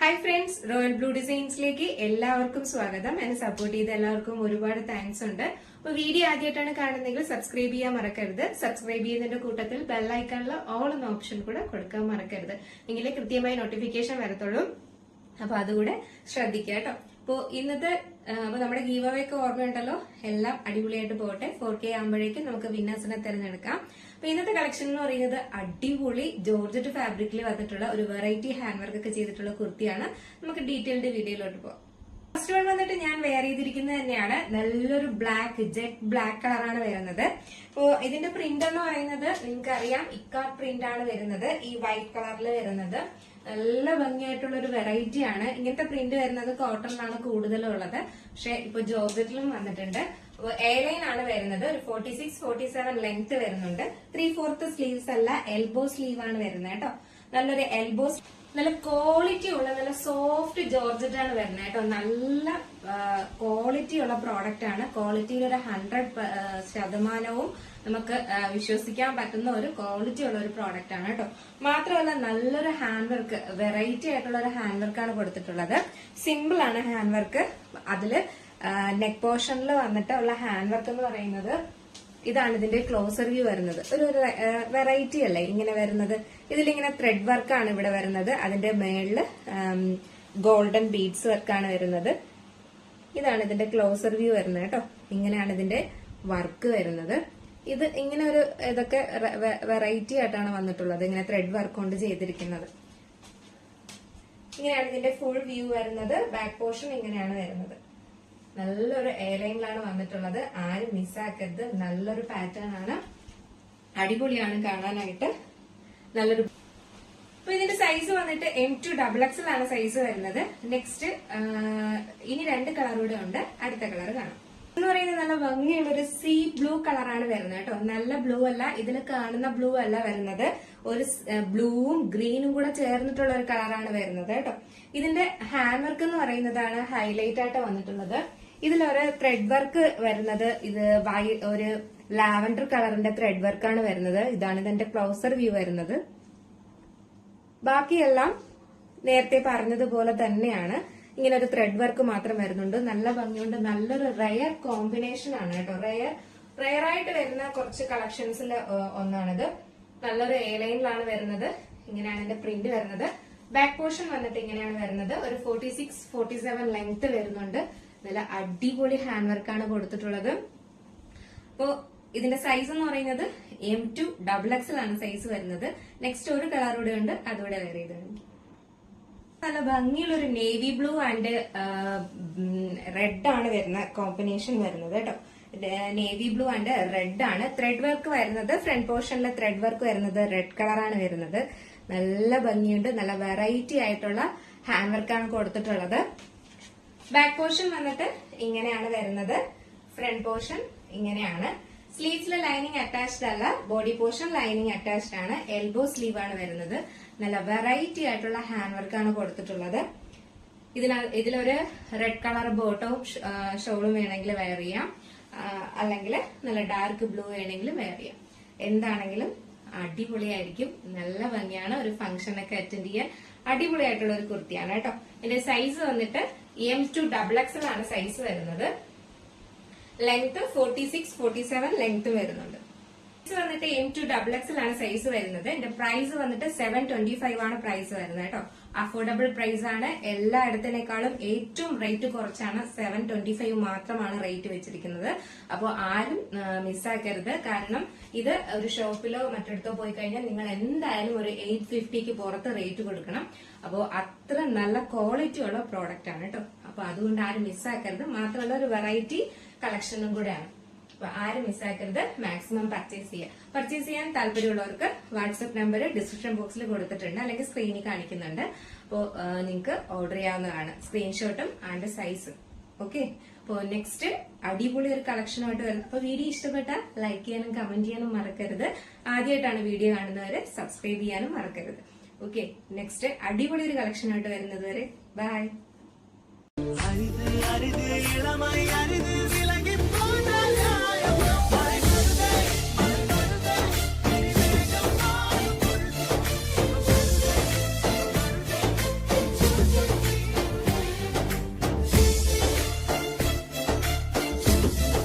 Hi friends, royal blue ഡിസൈൻസിലേക്ക് എല്ലാവർക്കും സ്വാഗതം. എന്നെ സപ്പോർട്ട് ചെയ്ത എല്ലാവർക്കും ഒരുപാട് താങ്ക്സ് ഉണ്ട്. അപ്പൊ വീഡിയോ ആദ്യമായിട്ടാണ് കാണുന്നതെങ്കിൽ സബ്സ്ക്രൈബ് ചെയ്യാൻ മറക്കരുത്. സബ്സ്ക്രൈബ് ചെയ്യുന്നതിന്റെ കൂട്ടത്തിൽ ബെല്ലൈക്കണിൽ ഓൾ എന്ന ഓപ്ഷൻ കൂടെ കൊടുക്കാൻ മറക്കരുത്. എങ്കിലേ കൃത്യമായി നോട്ടിഫിക്കേഷൻ വരത്തുള്ളൂ. അപ്പൊ അതുകൂടെ ശ്രദ്ധിക്കുക കേട്ടോ. അപ്പോ ഇന്നത്തെ നമ്മുടെ ഗീവ് അവേ ഒക്കെ ഓർമ്മയുണ്ടല്ലോ, എല്ലാം അടിപൊളിയായിട്ട് പോകട്ടെ. 4K ആകുമ്പോഴേക്കും നമുക്ക് വിന്നേഴ്സിനെ തിരഞ്ഞെടുക്കാം. അപ്പൊ ഇന്നത്തെ കളക്ഷൻ എന്ന് പറയുന്നത് അടിപൊളി ജോർജറ്റ് ഫാബ്രിക്കിൽ വന്നിട്ടുള്ള ഒരു വെറൈറ്റി ഹാൻഡ് വർക്ക് ഒക്കെ ചെയ്തിട്ടുള്ള കുർത്തിയാണ്. നമുക്ക് ഡീറ്റെയിൽഡ് വീഡിയോയിലോട്ട് പോകാം. ഫസ്റ്റ് വൺ വന്നിട്ട് ഞാൻ വെയർ ചെയ്തിരിക്കുന്നത് തന്നെയാണ്. നല്ലൊരു ജെറ്റ് ബ്ലാക്ക് കളറാണ് വരുന്നത്. അപ്പോ ഇതിന്റെ പ്രിന്റ് എന്ന് പറയുന്നത് നിങ്ങൾക്കറിയാം, ഇക്കാർട്ട് പ്രിന്റ് ആണ് വരുന്നത്. ഈ വൈറ്റ് കളറിൽ വരുന്നത് നല്ല ഭംഗിയായിട്ടുള്ള ഒരു വെറൈറ്റി ആണ്. ഇങ്ങനത്തെ പ്രിന്റ് വരുന്നത് കോട്ടണിലാണ് കൂടുതലും ഉള്ളത്. പക്ഷെ ഇപ്പൊ ജോർജറ്റിലും വന്നിട്ടുണ്ട്. എ ലൈൻ ആണ് വരുന്നത്. ഒരു 46-47 ലെങ്ത് വരുന്നുണ്ട്. 3/4 സ്ലീവ്സ് അല്ല, എൽബോ സ്ലീവ് ആണ് വരുന്നത് കേട്ടോ. നല്ലൊരു എൽബോ, നല്ല ക്വാളിറ്റി ഉള്ള നല്ല സോഫ്റ്റ് ജോർജറ്റ് ആണ് വരുന്നത് കേട്ടോ. നല്ല ക്വാളിറ്റി ഉള്ള പ്രോഡക്റ്റ് ആണ്. ക്വാളിറ്റിയിൽ ഒരു 100% നമുക്ക് വിശ്വസിക്കാൻ പറ്റുന്ന ഒരു ക്വാളിറ്റി ഉള്ള ഒരു പ്രോഡക്റ്റ് ആണ് കേട്ടോ. മാത്രമല്ല നല്ലൊരു ഹാൻഡ് വർക്ക്, വെറൈറ്റി ആയിട്ടുള്ള ഒരു ഹാൻഡ് വർക്കാണ് കൊടുത്തിട്ടുള്ളത്. സിമ്പിൾ ആണ് ഹാൻഡ് വർക്ക്. അതില് നെക്ക് പോർഷനിൽ വന്നിട്ട് ഉള്ള ഹാൻഡ് വർക്ക് എന്ന് പറയുന്നത് ഇതാണ്. ഇതിന്റെ ക്ലോസർ വ്യൂ വരുന്നത് ഒരു വെറൈറ്റി അല്ലേ ഇങ്ങനെ വരുന്നത്. ഇതിലിങ്ങനെ ത്രെഡ് വർക്കാണ് ഇവിടെ വരുന്നത്. അതിന്റെ മേളില് ഗോൾഡൻ ബീഡ്സ് വർക്കാണ് വരുന്നത്. ഇതാണ് ഇതിന്റെ ക്ലോസർ വ്യൂ വരുന്നത് കേട്ടോ. ഇങ്ങനെയാണ് ഇതിന്റെ വർക്ക് വരുന്നത്. ഇത് ഇങ്ങനെ ഒരു ഇതൊക്കെ വെറൈറ്റി ആയിട്ടാണ് വന്നിട്ടുള്ളത്. ഇങ്ങനെ ത്രെഡ് വർക്ക് കൊണ്ട് ചെയ്തിരിക്കുന്നത്. ഇങ്ങനെയാണ് ഇതിന്റെ ഫുൾ വ്യൂ വരുന്നത്. ബാക്ക് പോർഷൻ ഇങ്ങനെയാണ് വരുന്നത്. നല്ലൊരു എയർലൈനിലാണ് വന്നിട്ടുള്ളത്. ആരും മിസ്സാക്കരുത്. നല്ലൊരു പാറ്റേൺ ആണ്. അടിപൊളിയാണ് കാണാനായിട്ട്. നല്ലൊരു അപ്പൊ ഇതിന്റെ സൈസ് വന്നിട്ട് M2 XXL ആണ് സൈസ് വരുന്നത്. നെക്സ്റ്റ് ഇനി 2 കളർ കൂടെ ഉണ്ട്. അടുത്ത കളർ കാണാം. എന്ന് പറയുന്നത് നല്ല ഭംഗിയുള്ള ഒരു സീ ബ്ലൂ കളറാണ് വരുന്നത് കേട്ടോ. നല്ല ബ്ലൂ അല്ല, ഇതിൽ കാണുന്ന ബ്ലൂ അല്ല വരുന്നത്. ഒരു ബ്ലൂവും ഗ്രീനും കൂടെ ചേർന്നിട്ടുള്ള ഒരു കളറാണ് വരുന്നത് കേട്ടോ. ഇതിന്റെ ഹാൻഡ് വർക്ക് എന്ന് പറയുന്നതാണ് ഹൈലൈറ്റ് ആയിട്ട് വന്നിട്ടുള്ളത്. ഇതിലൊരു ത്രെഡ് വർക്ക് വരുന്നത്, ഇത് ഒരു ലാവൻഡർ കളറിന്റെ ത്രെഡ് വർക്കാണ് വരുന്നത്. ഇതാണ് ഇതിന്റെ ക്ലോസർ വ്യൂ വരുന്നത്. ബാക്കിയെല്ലാം നേരത്തെ പറഞ്ഞതുപോലെ തന്നെയാണ്. ഇങ്ങനെ ഒരു ത്രെഡ് വർക്ക് മാത്രം വരുന്നുണ്ട്. നല്ല ഭംഗിയുണ്ട്. നല്ലൊരു റയർ കോമ്പിനേഷൻ ആണ് കേട്ടോ. റയർ ആയിട്ട് വരുന്ന കുറച്ച് കളക്ഷൻസിൽ ഒന്നാണിത്. നല്ലൊരു എ ലൈനിലാണ് വരുന്നത്. ഇങ്ങനെയാണ് ഇതിന്റെ പ്രിന്റ് വരുന്നത്. ബാക്ക് പോർഷൻ വന്നിട്ട് ഇങ്ങനെയാണ് വരുന്നത്. ഒരു 46-47 ലെങ്ത് വരുന്നുണ്ട്. നല്ല അടിപൊളി ഹാൻഡ് വർക്കാണ് കൊടുത്തിട്ടുള്ളത്. അപ്പോ ഇതിന്റെ സൈസ് എന്ന് പറയുന്നത് M2 XXL ആണ് സൈസ് വരുന്നത്. നെക്സ്റ്റ് ഒരു കളർ കൂടെ ഉണ്ട്, അതുകൂടെ വേറെ ചെയ്തിട്ടുണ്ട്. നല്ല ഭംഗിയുള്ള ഒരു നേവി ബ്ലൂ ആൻഡ് റെഡ് ആണ് വരുന്ന കോമ്പിനേഷൻ വരുന്നത് കേട്ടോ. നേവി ബ്ലൂ ആൻഡ് റെഡ് ആണ്. ത്രെഡ് വർക്ക് വരുന്നത്, ഫ്രണ്ട് പോർഷനിലെ ത്രെഡ് വർക്ക് വരുന്നത് റെഡ് കളറാണ് വരുന്നത്. നല്ല ഭംഗിയുണ്ട്. നല്ല വെറൈറ്റി ആയിട്ടുള്ള ഹാൻഡ് വർക്കാണ് കൊടുത്തിട്ടുള്ളത്. ബാക്ക് പോർഷൻ വന്നിട്ട് ഇങ്ങനെയാണ് വരുന്നത്. ഫ്രണ്ട് പോർഷൻ ഇങ്ങനെയാണ്. സ്ലീവ്സിലെ ലൈനിങ് അറ്റാച്ച്ഡ് അല്ല, ബോഡി പോർഷൻ ലൈനിങ് അറ്റാച്ച്ഡ് ആണ്. എൽബോ സ്ലീവ് ആണ് വരുന്നത്. നല്ല വെറൈറ്റി ആയിട്ടുള്ള ഹാൻഡ് വർക്കാണ് കൊടുത്തിട്ടുള്ളത്. ഇതിലൊരു റെഡ് കളർ ബോട്ടവും ഷോളും വേണമെങ്കിൽ വെയർ ചെയ്യാം, അല്ലെങ്കിൽ നല്ല ഡാർക്ക് ബ്ലൂ വേണമെങ്കിൽ വെയർ ചെയ്യാം. എന്താണെങ്കിലും അടിപൊളിയായിരിക്കും. നല്ല ഭംഗിയാണ്. ഒരു ഫംഗ്ഷനൊക്കെ അറ്റൻഡ് ചെയ്യാൻ അടിപൊളിയായിട്ടുള്ള ഒരു കുർത്തിയാണ് കേട്ടോ. ഇതിന്റെ സൈസ് വന്നിട്ട് M2 XXL ആണ് സൈസ് വരുന്നത്. ലെങ്ത് 46-47 ലെങ്ത് വരുന്നുണ്ട്. സൈസ് വന്നിട്ട് M2 XXL ആണ് സൈസ് വരുന്നത്. എന്റെ പ്രൈസ് വന്നിട്ട് 725 ആണ് പ്രൈസ് വരുന്നത് കേട്ടോ. അഫോർഡബിൾ പ്രൈസ് ആണ്. എല്ലായിടത്തിനേക്കാളും ഏറ്റവും റേറ്റ് കുറച്ചാണ്. 725 മാത്രമാണ് റേറ്റ് വെച്ചിരിക്കുന്നത്. അപ്പോൾ ആരും മിസ്സാക്കരുത്. കാരണം ഇത് ഒരു ഷോപ്പിലോ മറ്റിടത്തോ പോയി കഴിഞ്ഞാൽ നിങ്ങൾ എന്തായാലും ഒരു 850ക്ക് പുറത്ത് റേറ്റ് കൊടുക്കണം. അപ്പോൾ അത്ര നല്ല ക്വാളിറ്റി ഉള്ള പ്രോഡക്റ്റ് ആണ് കേട്ടോ. അപ്പൊ അതുകൊണ്ട് ആരും മിസ്സാക്കരുത്. മാത്രമല്ല ഒരു വെറൈറ്റി കളക്ഷനും കൂടെയാണ്. അപ്പൊ ആരും മിസ്സാക്കരുത്. മാക്സിമം പർച്ചേസ് ചെയ്യുക. പർച്ചേസ് ചെയ്യാൻ താല്പര്യമുള്ളവർക്ക് വാട്സ്ആപ്പ് നമ്പർ ഡിസ്ക്രിപ്ഷൻ ബോക്സിൽ കൊടുത്തിട്ടുണ്ട്, അല്ലെങ്കിൽ സ്ക്രീനിൽ കാണിക്കുന്നുണ്ട്. അപ്പോൾ നിങ്ങൾക്ക് ഓർഡർ ചെയ്യാവുന്നതാണ്. സ്ക്രീൻഷോട്ടും ആൻഡ് സൈസും. ഓക്കെ. അപ്പോൾ നെക്സ്റ്റ് അടിപൊളി ഒരു കളക്ഷനുമായിട്ട് വരുന്നത്. അപ്പൊ വീഡിയോ ഇഷ്ടപ്പെട്ടാൽ ലൈക്ക് ചെയ്യാനും കമന്റ് ചെയ്യാനും മറക്കരുത്. ആദ്യമായിട്ടാണ് വീഡിയോ കാണുന്നവരെ സബ്സ്ക്രൈബ് ചെയ്യാനും മറക്കരുത്. ഓക്കെ. നെക്സ്റ്റ് അടിപൊളി ഒരു കളക്ഷനുമായിട്ട് വരുന്നത് വരെ ബൈ. കേട്ടോ.